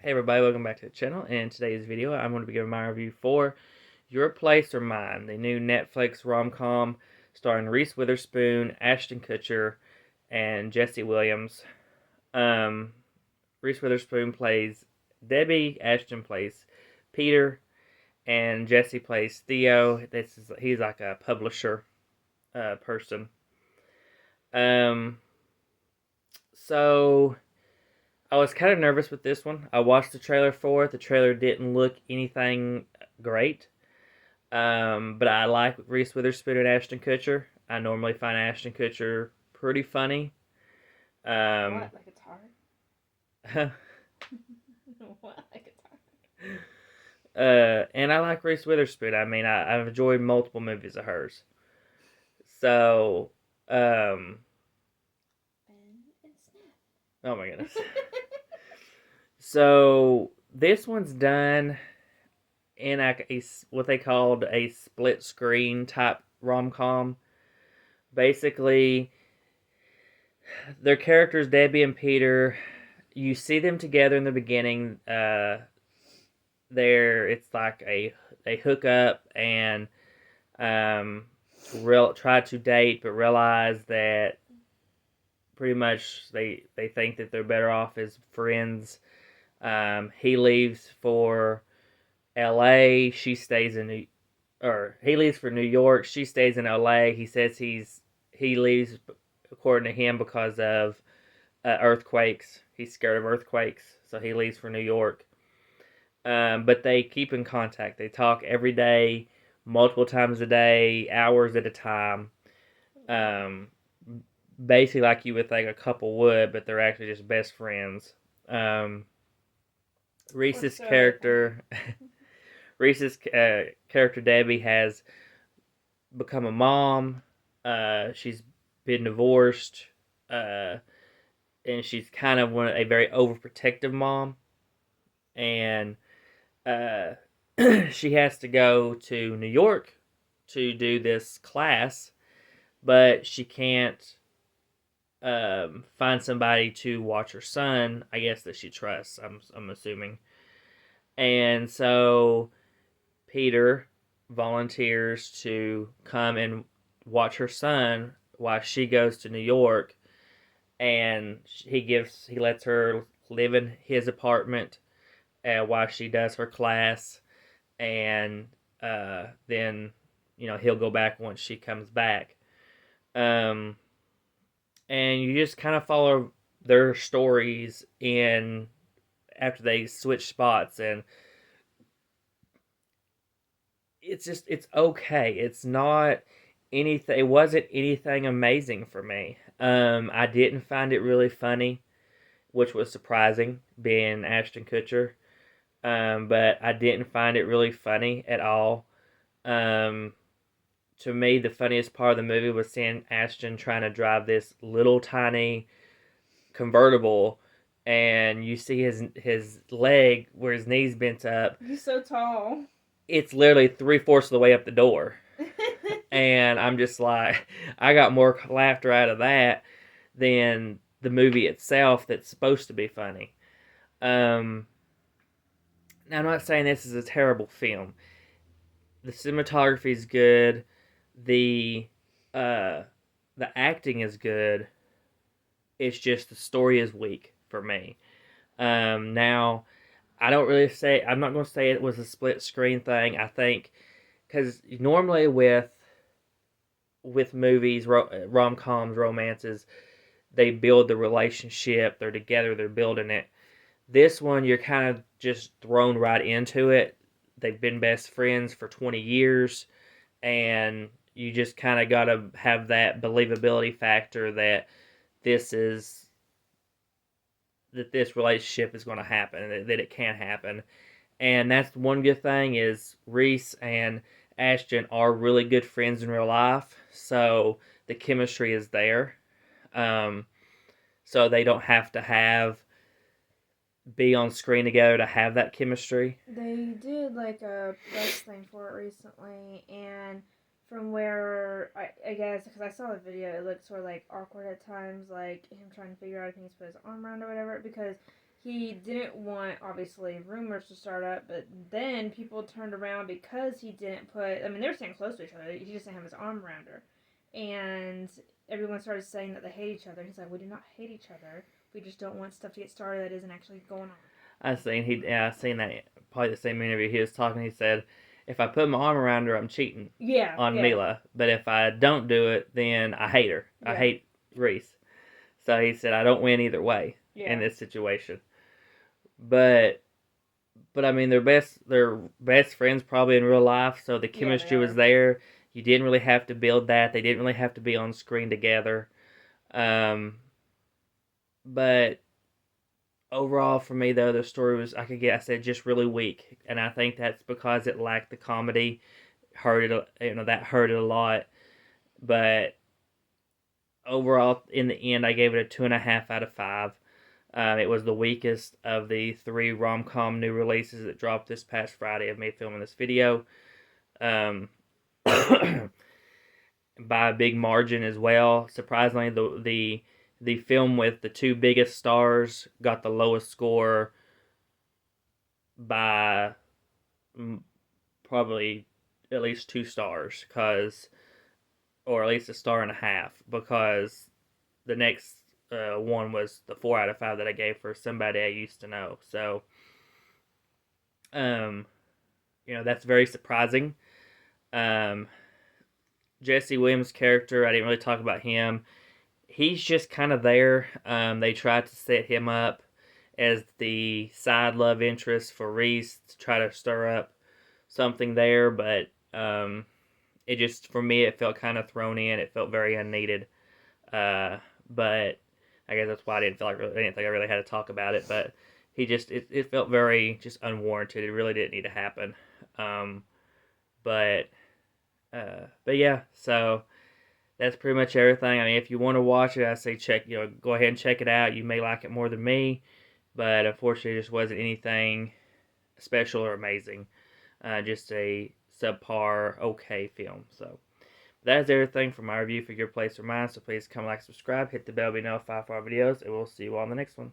Hey everybody, welcome back to the channel. In today's video, I'm going to be giving my review for Your Place or Mine, the new Netflix rom-com starring Reese Witherspoon, Ashton Kutcher, and Jesse Williams. Um, Reese Witherspoon plays Debbie, Ashton plays Peter, and Jesse plays Theo. He's like a publisher person. Um, so I was kind of nervous with this one. I watched the trailer for it. The trailer didn't look anything great. But I like Reese Witherspoon and Ashton Kutcher. I normally find Ashton Kutcher pretty funny. Um, What? Like it's hard? uh, What? Like it's hard? and I like Reese Witherspoon. I mean, I've enjoyed multiple movies of hers. So, um, Ben and Snap. oh my goodness. So this one's done in what they called a split screen type rom com. Basically, their characters Debbie and Peter, you see them together in the beginning. It's like they hook up and um, try to date, but realize that pretty much they think that they're better off as friends. He leaves for L.A. She stays in or he leaves for New York. She stays in L.A. He says he leaves according to him because of earthquakes. He's scared of earthquakes, so he leaves for New York. But they keep in contact. They talk every day, multiple times a day, hours at a time. Um, Basically, like you would think a couple would, but they're actually just best friends. Um, What's Reese's so funny? character, Reese's character Debbie has become a mom. She's been divorced, uh, and she's kind of a very overprotective mom. And uh, she has to go to New York to do this class, but she can't find somebody to watch her son. I guess that she trusts. I'm assuming, and so Peter volunteers to come and watch her son while she goes to New York, and he lets her live in his apartment while she does her class, and then he'll go back once she comes back. Um, and you just kind of follow their stories in after they switch spots, and it's okay. It's not anything. It wasn't anything amazing for me. I didn't find it really funny, which was surprising, being Ashton Kutcher. But I didn't find it really funny at all. Um, to me, the funniest part of the movie was seeing Ashton trying to drive this little tiny convertible, and you see his leg where his knees bent up. He's so tall. It's literally 3/4 of the way up the door, and I'm just like, I got more laughter out of that than the movie itself that's supposed to be funny. Um, Now I'm not saying this is a terrible film. The cinematography is good. The uh, the acting is good. It's just the story is weak for me. Now I don't really say I'm not going to say it was a split screen thing. I think because normally with movies, rom coms, romances, they build the relationship. They're together. They're building it. This one, you're kind of just thrown right into it. They've been best friends for 20 years, and you just kind of got to have that believability factor that this is this relationship is going to happen, that it can happen. And that's one good thing is Reese and Ashton are really good friends in real life, so the chemistry is there. Um, so they don't have to be on screen together to have that chemistry. They did like a press thing for it recently, and from where I guess because I saw the video, it looked sort of like awkward at times, like him trying to figure out if he needs to put his arm around or whatever. Because he didn't want, obviously, rumors to start up, but then people turned around because he didn't put, I mean, they were staying close to each other. He just didn't have his arm around her. And everyone started saying that they hate each other. He's like, we do not hate each other. We just don't want stuff to get started that isn't actually going on. I seen that probably the same interview he was talking. He said, if I put my arm around her, I'm cheating Yeah. on yeah. Mila. But if I don't do it, then I hate her. I Yeah. hate Reese. So he said, I don't win either way Yeah. in this situation. But I mean, they're best friends probably in real life. So the Yeah, chemistry they was are. there. You didn't really have to build that. They didn't really have to be on screen together. But overall, for me, though, the story was, I said, just really weak, and I think that's because it lacked the comedy. That hurt it a lot. But overall, in the end, I gave it a 2.5 out of 5. It was the weakest of the 3 rom-com new releases that dropped this past Friday of me filming this video. Um, by a big margin as well. Surprisingly, the film with the 2 biggest stars got the lowest score by probably at least 2 stars, or at least a star and a half, because the next one was the 4 out of 5 that I gave for Somebody I Used to Know. So, that's very surprising. Jesse Williams' character, I didn't really talk about him. He's just kind of there. They tried to set him up as the side love interest for Reese to try to stir up something there, but it just, for me, it felt kind of thrown in. It felt very unneeded. But I guess that's why I didn't think I really had to talk about it. But it felt very just unwarranted. It really didn't need to happen. But yeah, so that's pretty much everything. I mean, if you want to watch it, I say go ahead and check it out. You may like it more than me, but unfortunately, it just wasn't anything special or amazing. Just a subpar, okay film. So that is everything for my review for Your Place or Mine. So please come like, subscribe, hit the bell, be notified for our videos, and we'll see you all in the next one.